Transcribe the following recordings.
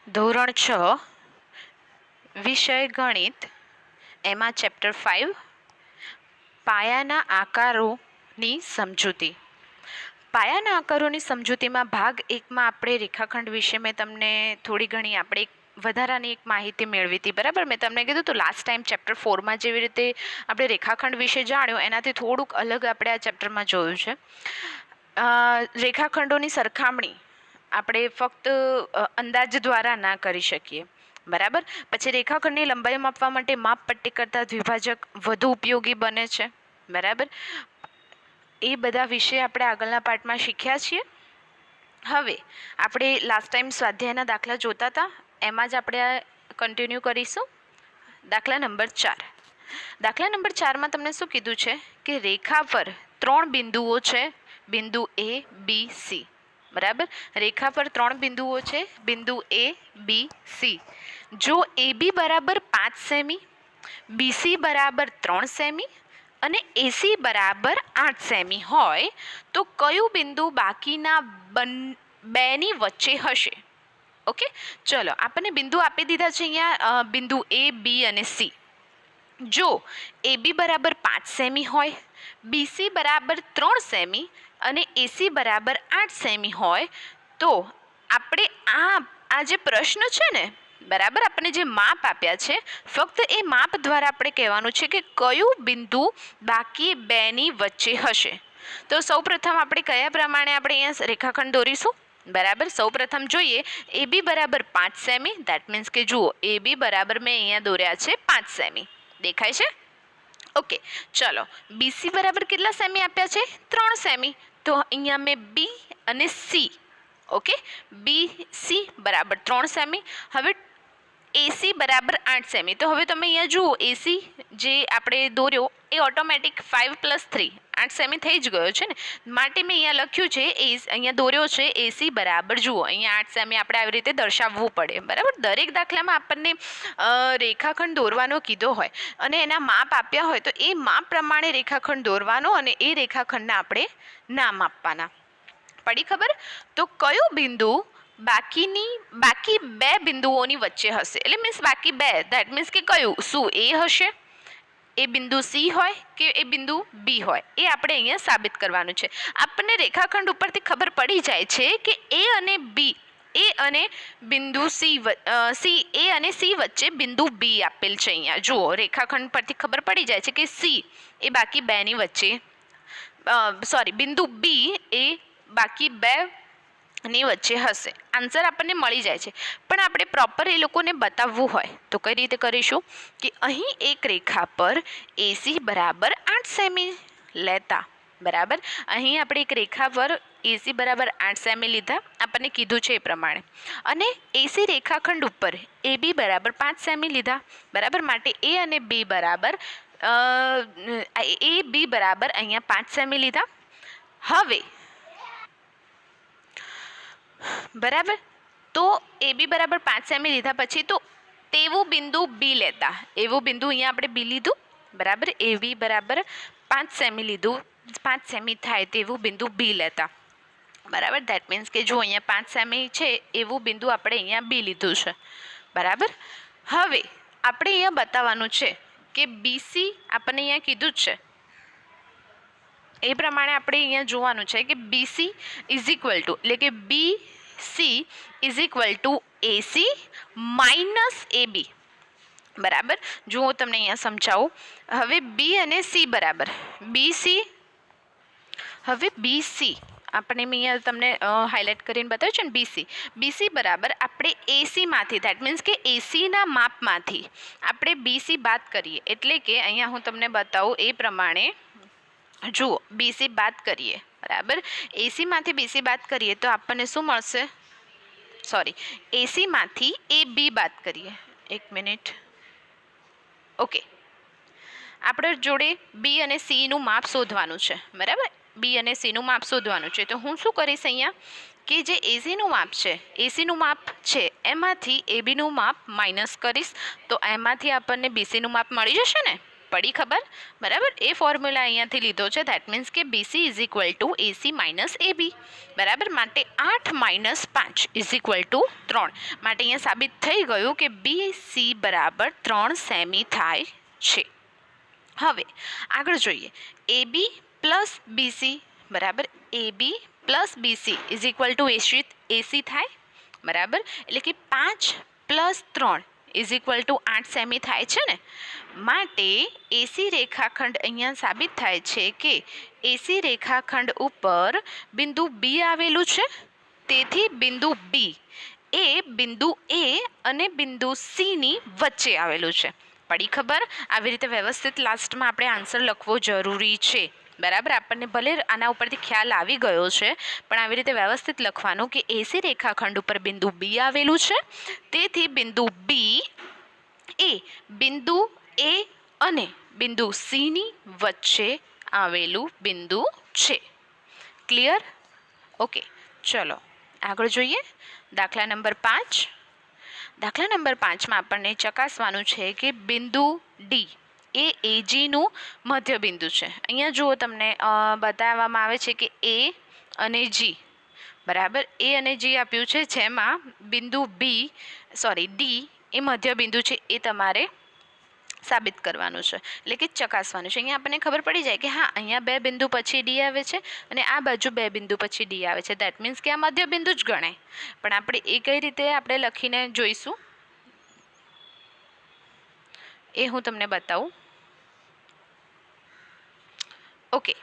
ધોરણ 6 વિષય ગણિત, એમાં ચેપ્ટર 5 પાયાના આકારોની સમજૂતી. પાયાના આકારોની સમજૂતીમાં ભાગ 1માં આપણે રેખાખંડ વિશે મેં તમને થોડી ઘણી આપણે વધારાની એક માહિતી મેળવી હતી. બરાબર, મેં તમને કીધું તો લાસ્ટ ટાઈમ ચેપ્ટર 4માં જેવી રીતે આપણે રેખાખંડ વિશે જાણ્યું એનાથી થોડુંક અલગ આપણે આ ચેપ્ટરમાં જોયું છે. રેખાખંડોની સરખામણી આપણે ફક્ત અંદાજ દ્વારા ના કરી શકીએ. બરાબર, પછી રેખાખંડની લંબાઈ માપવા માટે માપપટ્ટી કરતા દ્વિભાજક વધુ ઉપયોગી બને છે. બરાબર, એ બધા વિશે આપણે આગળના પાર્ટમાં શીખ્યા છીએ. હવે આપણે લાસ્ટ ટાઈમ સ્વાધ્યાયના દાખલા જોતા હતા, એમાં જ આપણે કન્ટિન્યુ કરીશું. દાખલા નંબર 4. દાખલા નંબર 4માં તમને શું કીધું છે કે રેખા પર 3 બિંદુઓ છે, બિંદુ A, B, C. બરાબર, રેખા પર 3 બિંદુઓ છે, બિંદુ A, B, C. જો AB બરાબર 5 સેમી, BC બરાબર 3 સેમી અને AC બરાબર 8 સેમી હોય તો કયું બિંદુ બાકીના બેની વચ્ચે હશે? ઓકે, ચલો આપણને બિંદુ આપી દીધા છે અહીંયા, બિંદુ A, B અને C. જો AB બરાબર 5 સેમી હોય, BC બરાબર 3 સેમી અને AC બરાબર 8 સેમી હોય તો આપણે આ જે પ્રશ્ન છે ને, બરાબર, આપણને જે માપ આપ્યા છે ફક્ત એ માપ દ્વારા આપણે કહેવાનું છે કે કયું બિંદુ બાકી બેની વચ્ચે હશે. તો સૌપ્રથમ આપણે કયા પ્રમાણે આપણે અહીંયા રેખાખંડ દોરીશું? બરાબર, સૌપ્રથમ જોઈએ AB બરાબર 5 સેમી, ધેટ મીન્સ કે જુઓ AB બરાબર મેં અહીંયા દોર્યા છે 5 સેમી, દેખાય છે? ઓકે, ચલો BC બરાબર કેટલા સેમી આપ્યા છે? 3 સેમી. તો અહીંયા મેં B અને C, ઓકે, BC બરાબર 3 સેમી. હવે AC બરાબર 8 સેમી. તો હવે તમે અહીંયા જુઓ AC જે આપણે દોર્યો એ ઓટોમેટિક 5 + 3 8 સેમી થઈ જ ગયો છે ને, માટે મેં અહીંયા લખ્યું છે અહીંયા દોર્યો છે AC બરાબર, જુઓ અહીંયા 8 સેમી આપણે આવી રીતે દર્શાવવું પડે. બરાબર, દરેક દાખલામાં આપણને રેખાખંડ દોરવાનો કીધો હોય અને એના માપ આપ્યા હોય તો એ માપ પ્રમાણે રેખાખંડ દોરવાનો અને એ રેખાખંડના આપણે નામ આપવાના. પડી ખબર? તો કયું બિંદુ બાકી બે બિંદુઓની વચ્ચે હશે? એટલે મીન્સ બાકી બે, ધેટ મીન્સ કે કયું, શું એ હશે, એ બિંદુ C હોય કે એ બિંદુ B હોય, એ આપણે અહીંયા સાબિત કરવાનું છે. આપણને રેખાખંડ ઉપરથી ખબર પડી જાય છે કે A અને B, એ અને બિંદુ A અને C વચ્ચે બિંદુ B આપેલ છે. અહીંયા જુઓ રેખાખંડ પરથી ખબર પડી જાય છે કે C એ બાકી બેની વચ્ચે, બિંદુ B એ બાકી બે ની વચ્ચે હશે. આન્સર આપણને મળી જાય છે, પણ આપણે પ્રોપર એ લોકોને બતાવવું હોય તો કઈ રીતે કરીશું કે અહીં એક રેખા પર AC બરાબર 8 સેમી લેતા. બરાબર, અહીં આપણે એક રેખા પર AC બરાબર 8 સેમી લીધા, આપણને કીધું છે એ પ્રમાણે, અને AC રેખાખંડ ઉપર AB બરાબર 5 સેમી લીધા. બરાબર, માટે A અને B બરાબર AB બરાબર અહીંયા 5 સેમી લીધા. હવે બરાબર, તો AB બરાબર 5 સેમી લીધા પછી તો તેવું બિંદુ B લેતા, એવું બિંદુ અહીંયા આપણે B લીધું. બરાબર, AB બરાબર 5 સેમી લીધું, 5 સેમી થાય તેવું બિંદુ B લેતા. બરાબર, ધેટ મીન્સ કે જો અહીંયા 5 સેમી છે એવું બિંદુ આપણે અહીંયા B લીધું છે. બરાબર, હવે આપણે અહીંયા બતાવવાનું છે કે BC આપણને અહીંયા કીધું જ છે એ પ્રમાણે આપણે અહીંયા જોવાનું છે કે BC ઇઝ ઇક્વલ ટુ, એટલે કે BC is equal two AC minus AB. બરાબર, જો હું તમને અહીંયા સમજાવું, હવે B અને C બરાબર BC, હવે BC આપણે મેં અહીંયા તમને હાઇલાઇટ કરીને બતાવ્યું છે ને, BC બરાબર આપણે AC માંથી, ધેટ મીન્સ કે AC ના માપમાંથી આપણે BC બાદ કરીએ, એટલે કે અહીંયા હું તમને બતાવું એ પ્રમાણે જુઓ BC બાદ કરીએ. બરાબર, AC માંથી BC બાદ કરીએ તો આપણને શું મળશે? AC માંથી AB બાદ કરીએ, એક મિનિટ. ઓકે, આપણે જોડે B અને C નું માપ શોધવાનું છે. બરાબર, B અને C નું માપ શોધવાનું છે. તો હું શું કરીશ અહીંયા કે જે AC નું માપ છે એમાંથી AB નું માપ માઇનસ કરીશ, તો એમાંથી આપણને BC નું માપ મળી જશે ને. પડી ખબર? બરાબર, એ ફોર્મ્યુલા અહીંયાથી લીધો છે. ધેટ મીન્સ કે BC is equal two AC minus AB. બરાબર, માટે 8 માઇનસ 5 ઇઝ ઇક્વલ ટુ 3. માટે અહીંયા સાબિત થઈ ગયું કે BC બરાબર 3 સેમી થાય છે. હવે આગળ જોઈએ, AB પ્લસ BC બરાબર, AB plus BC is equal two AC થાય. બરાબર, એટલે કે 5 plus 3 is equal two 8 semi થાય છે ને. માટે એસી રેખાખંડ અહીંયા સાબિત થાય છે કે એસી રેખાખંડ ઉપર બિંદુ બી આવેલું છે. તેથી બિંદુ બી એ બિંદુ એ અને બિંદુ સી ની વચ્ચે આવેલું છે. પડી ખબર? આવી રીતે વ્યવસ્થિત લાસ્ટમાં આપણે આન્સર લખવો જરૂરી છે. બરાબર, આપણને ભલે આના ઉપરથી ખ્યાલ આવી ગયો છે, પણ આવી રીતે વ્યવસ્થિત લખવાનું કે એસી રેખાખંડ ઉપર બિંદુ બી આવેલું છે. તેથી બિંદુ બી એ બિંદુ એ અને બિંદુ સી ની વચ્ચે આવેલું બિંદુ છે. ક્લિયર? ઓકે, ચલો આગળ જોઈએ. દાખલા નંબર 5. દાખલા નંબર 5માં આપણને ચકાસવાનું છે કે બિંદુ ડી એ એજીનું મધ્ય બિંદુ છે. અહીંયા જુઓ, તમને બતાવવામાં આવે છે કે એ અને જી બરાબર, એ અને જી આપ્યું છે, જેમાં બિંદુ ડી એ મધ્ય બિંદુ છે. એ તમારે સાબિત કરવાનું છે, એટલે કે ચકાસવાનું છે. અહીંયા આપણને ખબર પડી જાય કે હા, અહીંયા 2 બિંદુ પછી ડી આવે છે અને આ બાજુ 2 બિંદુ પછી ડી આવે છે. દેટ મીન્સ કે આ મધ્ય બિંદુ જ ગણાય. પણ આપણે એ કઈ રીતે આપણે લખીને જોઈશું એ હું તમને બતાવું. ઓકે,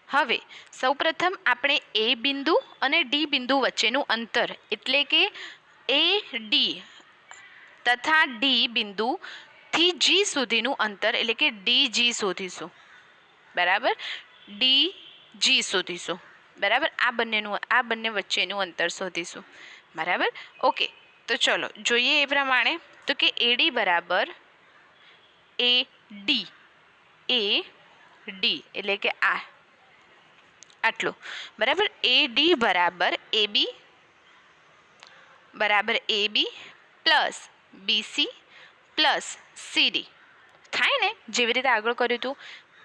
હવે સૌપ્રથમ આપણે એ બિંદુ અને ડી બિંદુ વચ્ચેનું અંતર, એટલે કે એ ડી તથા ડી બિંદુથી જી સુધીનું અંતર, એટલે કે ડીજી શોધીશું. બરાબર, ડીજી શોધીશું. બરાબર, આ બંને વચ્ચેનું અંતર શોધીશું. બરાબર, ઓકે, તો ચલો જોઈએ એ પ્રમાણે. તો કે એડી બરાબર એ ડી એટલે કે આટલું. બરાબર, એડી બરાબર એબી પ્લસ બીસી પ્લસ સીડી થાય ને, જેવી રીતે આગળ કર્યું હતું.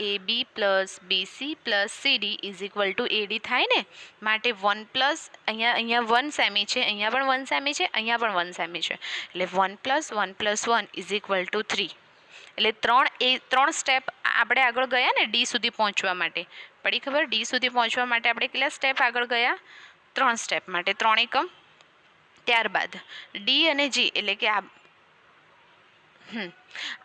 AB plus BC plus CD is equal two AD થાય ને. માટે 1 પ્લસ અહીંયા 1 સેમી છે, અહીંયા પણ 1 સેમી છે, અહીંયા પણ 1 સેમી છે. એટલે 1 plus 1 plus 1 is equal two 3. એટલે 3 સ્ટેપ આપણે આગળ ગયા ને ડી સુધી પહોંચવા માટે. પડી ખબર? ડી સુધી પહોંચવા માટે આપણે કેટલા સ્ટેપ આગળ ગયા? 3 સ્ટેપ. માટે 3 એકમ. ત્યારબાદ ડી અને જી, એટલે કે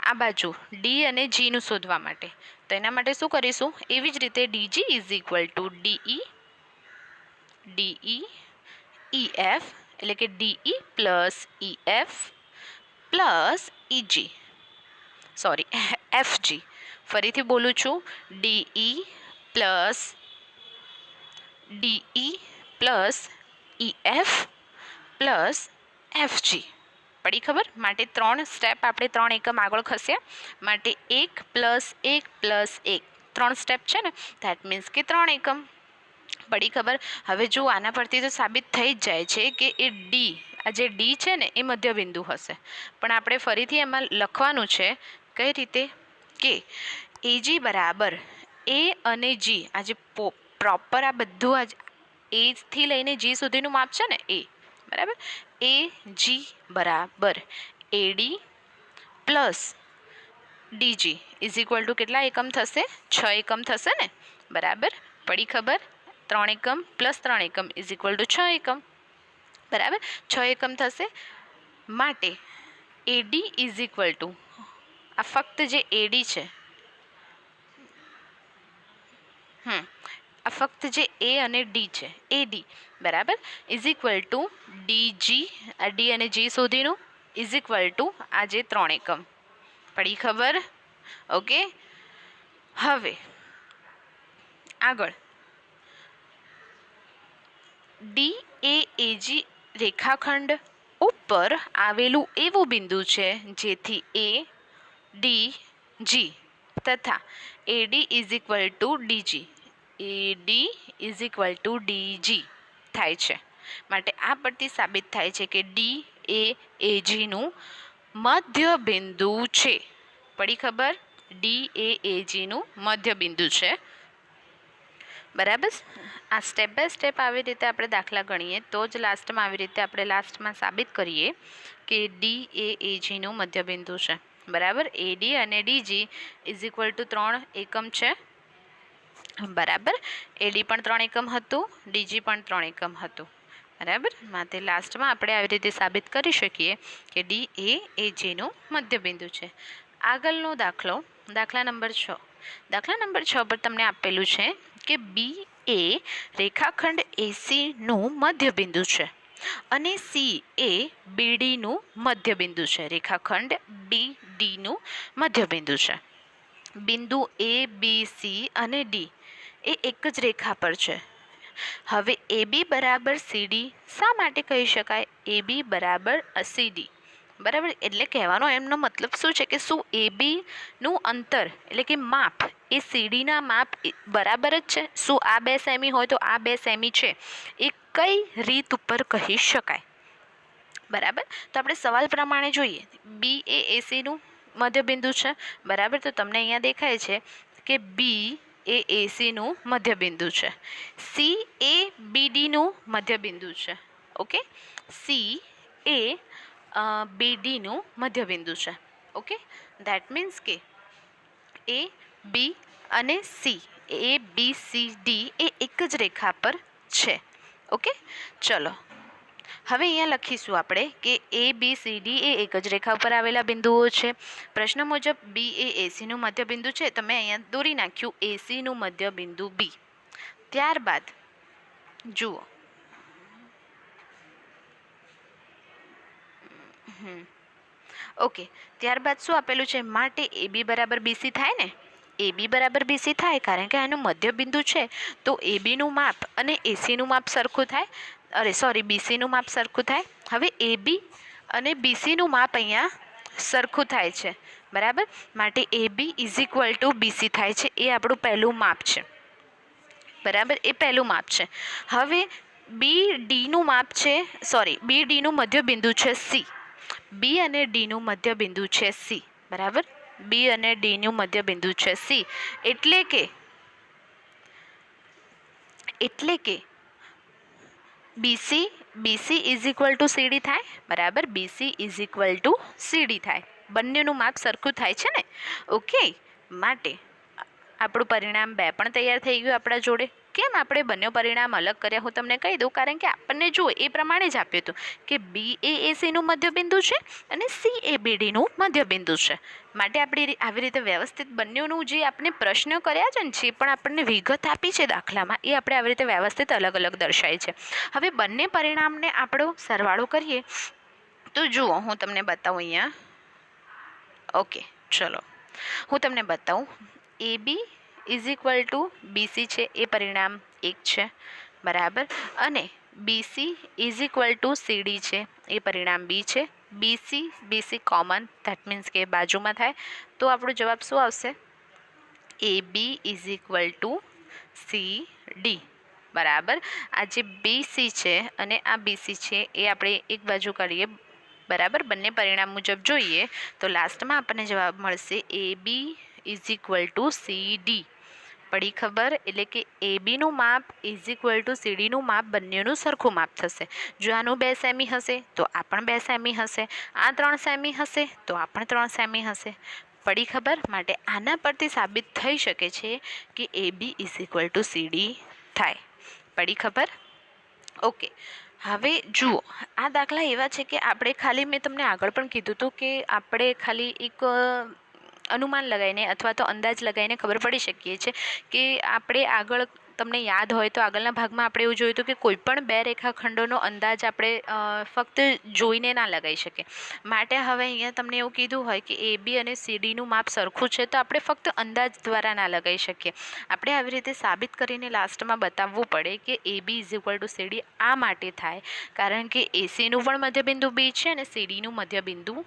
આ બાજુ ડી અને જી નું શોધવા માટે, તો એના માટે શું કરીશું? એવી જ રીતે DG is equal to DE EF, એટલે કે DE plus EF plus EG, FG. ફરીથી બોલું છું, DE plus EF plus FG. પડી ખબર? માટે 3 સ્ટેપ આપણે 3 એકમ આગળ ખસ્યા. માટે 1 પ્લસ 1 પ્લસ 1 3 સ્ટેપ છે ને, ધેટ મીન્સ કે 3 એકમ. પડી ખબર? હવે જો આના પરથી તો સાબિત થઈ જ જાય છે કે એ ડી, આ જે ડી છે ને એ મધ્ય બિંદુ હશે. પણ આપણે ફરીથી એમાં લખવાનું છે કઈ રીતે કે એજી બરાબર એ અને જી, આ જે પ્રોપર આ બધું આ એથી લઈને જી સુધીનું માપ છે ને એ. બરાબર, AG બરાબર AD plus DG is equal two કેટલા એકમ થશે? 6 એકમ થશે ને. બરાબર, પડી ખબર? 3 એકમ પ્લસ 3 એકમ ઇઝ ઇક્વલ ટુ 6 એકમ. બરાબર, 6 એકમ થશે. માટે AD ઇઝ ઇક્વલ ટુ, આ ફક્ત જે AD છે, આ ફક્ત જે એ અને ડી છે, AD બરાબર ઇઝ ઇક્વલ ટુ DG, આ ડી અને જી સુધીનું ઇઝ ઇક્વલ ટુ આ જે 3 એકમ. પડી ખબર? ઓકે, હવે આગળ DAAG રેખાખંડ ઉપર આવેલું એવું બિંદુ છે જેથી ADG તથા AD is equal two DG થાય છે. માટે આ પરથી સાબિત થાય છે કે DAAG નું મધ્ય બિંદુ છે. પડી ખબર? DAAGનું મધ્ય બિંદુ છે. બરાબર. આ સ્ટેપ બાય સ્ટેપ આવી રીતે આપણે દાખલા ગણીએ તો જ લાસ્ટમાં આવી રીતે આપણે લાસ્ટમાં સાબિત કરીએ કે DAAGનું મધ્ય બિંદુ છે. બરાબર. AD અને DG ઇઝ ઇક્વલ ટુ 3 એકમ છે. બરાબર. AD પણ 3 એકમ હતું, DG પણ 3 એકમ હતું. બરાબર. માટે લાસ્ટમાં આપણે આવી રીતે સાબિત કરી શકીએ કે DAAGનું મધ્ય બિંદુ છે. આગળનો દાખલો, દાખલા નંબર 6. દાખલા નંબર 6 પર તમને આપેલું છે કે B એ રેખાખંડ ACનું મધ્ય બિંદુ છે અને C એ BDનું મધ્ય બિંદુ છે. રેખાખંડ BDનું મધ્ય બિંદુ છે. બિંદુ ABC અને D એ એક જ રેખા પર છે. હવે AB બરાબર CD શા માટે કહી શકાય? AB બરાબર CD. બરાબર. એટલે કહેવાનો એમનો મતલબ શું છે કે શું AB નું અંતર એટલે કે માપ એ CD ના માપ બરાબર જ છે? શું આ 2 સેમી હોય તો આ 2 સેમી છે? એ કઈ રીત ઉપર કહી શકાય? બરાબર. તો આપણે સવાલ પ્રમાણે જોઈએ. B એ AC નું મધ્ય બિંદુ છે. બરાબર. તો તમને અહીંયા દેખાય છે કે B એ AC નું મધ્ય બિંદુ છે. C એ BD નું મધ્ય બિંદુ છે. ઓકે. C એ BD નું મધ્ય બિંદુ છે. ઓકે. ધેટ મીન્સ કે A B અને C A B C D એ એક જ રેખા પર છે. ઓકે. ચલો હવે અહીંયા લખીશું આપણે કે ABCD એ એક જ રેખા પર આવેલા બિંદુઓ છે. પ્રશ્ન મુજબ B એ AC નું મધ્ય બિંદુ છે. તમે અહીંયા દોરી નાખ્યું AC નું મધ્ય બિંદુ B. ત્યારબાદ જુઓ ઓકે. ત્યારબાદ શું આપેલું છે? માટે AB બરાબર BC થાય ને? AB બરાબર BC થાય કારણ કે આનું મધ્ય બિંદુ છે. તો AB નું માપ અને AC નું માપ સરખું થાય. BC નું માપ સરખું થાય. હવે AB અને BC નું માપ અહીંયા સરખું થાય છે. બરાબર. માટે AB is equal two BC થાય છે. એ આપણું પહેલું માપ છે. બરાબર. એ પહેલું માપ છે. હવે BD નું માપ છે, BD નું મધ્ય બિંદુ છે C. B અને D નું મધ્ય બિંદુ છે C. બરાબર. B અને D નું મધ્ય બિંદુ છે C. એટલે કે BC is equal two CD થાય. બરાબર. BC is equal two CD થાય. બંનેનું માપ સરખું થાય છે ને? ઓકે. માટે આપણું પરિણામ 2 પણ તૈયાર થઈ ગયું આપણા જોડે. કેમ આપણે બંને પરિણામ અલગ કર્યા હું તમને કહી દઉં. કારણ કે આપણને જુઓ એ પ્રમાણે જ આપ્યું હતું કે B એ AC નું મધ્ય બિંદુ છે અને C એ BD નું મધ્ય બિંદુ છે. માટે આપણે આવી રીતે વ્યવસ્થિત બંનેનું જે આપણે પ્રશ્ન કર્યા છે ને, જે પણ આપણને વિગત આપી છે દાખલામાં, એ આપણે આવી રીતે વ્યવસ્થિત અલગ અલગ દર્શાય છે. હવે બંને પરિણામને આપણો સરવાળો કરીએ તો જુઓ હું તમને બતાવું અહીંયા. ઓકે. ચલો હું તમને બતાવું. AB is equal two BC છે એ પરિણામ 1 છે. બરાબર. અને BC is equal two CD છે એ પરિણામ 2 છે. BC કોમન, ધેટ મીન્સ કે બાજુમાં થાય તો આપણો જવાબ શું આવશે? AB is equal two CD. બરાબર. આ જે BC છે અને આ BC છે એ આપણે એક બાજુ કરીએ. બરાબર. બંને પરિણામ મુજબ જોઈએ તો લાસ્ટમાં આપણને જવાબ મળશે AB is equal two CD. પડી ખબર? એટલે કે AB નું માપ ઇઝ ઇક્વલ ટુ CD નું માપ બંનેનું સરખું માપ થશે. જો આનું 2 સેમી હશે તો આ પણ 2 સેમી હશે. આ 3 સેમી હશે તો આ પણ 3 સેમી હશે. પડી ખબર? માટે આના પરથી સાબિત થઈ શકે છે કે AB is equal two CD થાય. પડી ખબર? ઓકે. હવે જુઓ આ દાખલા એવા છે કે આપણે ખાલી, મેં તમને આગળ પણ કીધું હતું કે આપણે ખાલી એક અનુમાન લગાવીને અથવા તો અંદાજ લગાવીને ખબર પડી શકીએ છીએ કે આપણે આગળ, તમને યાદ હોય તો આગળના ભાગમાં આપણે એવું જોયું હતું કે કોઈ પણ 2 રેખાખંડોનો અંદાજ આપણે ફક્ત જોઈને ના લગાવી શકીએ. માટે હવે અહીંયા તમને એવું કીધું હોય કે AB અને CDનું માપ સરખું છે તો આપણે ફક્ત અંદાજ દ્વારા ના લગાવી શકીએ. આપણે આવી રીતે સાબિત કરીને લાસ્ટમાં બતાવવું પડે કે AB is equal two CD આ માટે થાય કારણ કે ACનું પણ મધ્યબિંદુ B છે અને CDનું મધ્યબિંદુ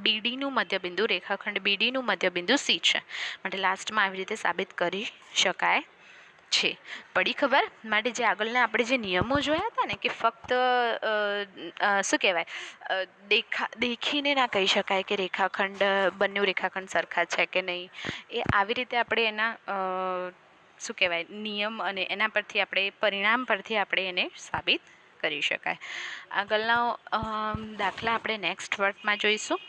BDનું મધ્યબિંદુ, રેખાખંડ BDનું મધ્યબિંદુ C છે. માટે લાસ્ટમાં આવી રીતે સાબિત કરી શકાય છે. પડી ખબર? માટે જે આગળના આપણે જે નિયમો જોયા હતા ને કે ફક્ત શું કહેવાય દેખીને ના કહી શકાય કે રેખાખંડ બંને રેખાખંડ સરખા છે કે નહીં, એ આવી રીતે આપણે એના શું કહેવાય નિયમ અને એના પરથી આપણે પરિણામ પરથી આપણે એને સાબિત કરી શકાય. આગળના દાખલા આપણે નેક્સ્ટ વર્કમાં જોઈશું.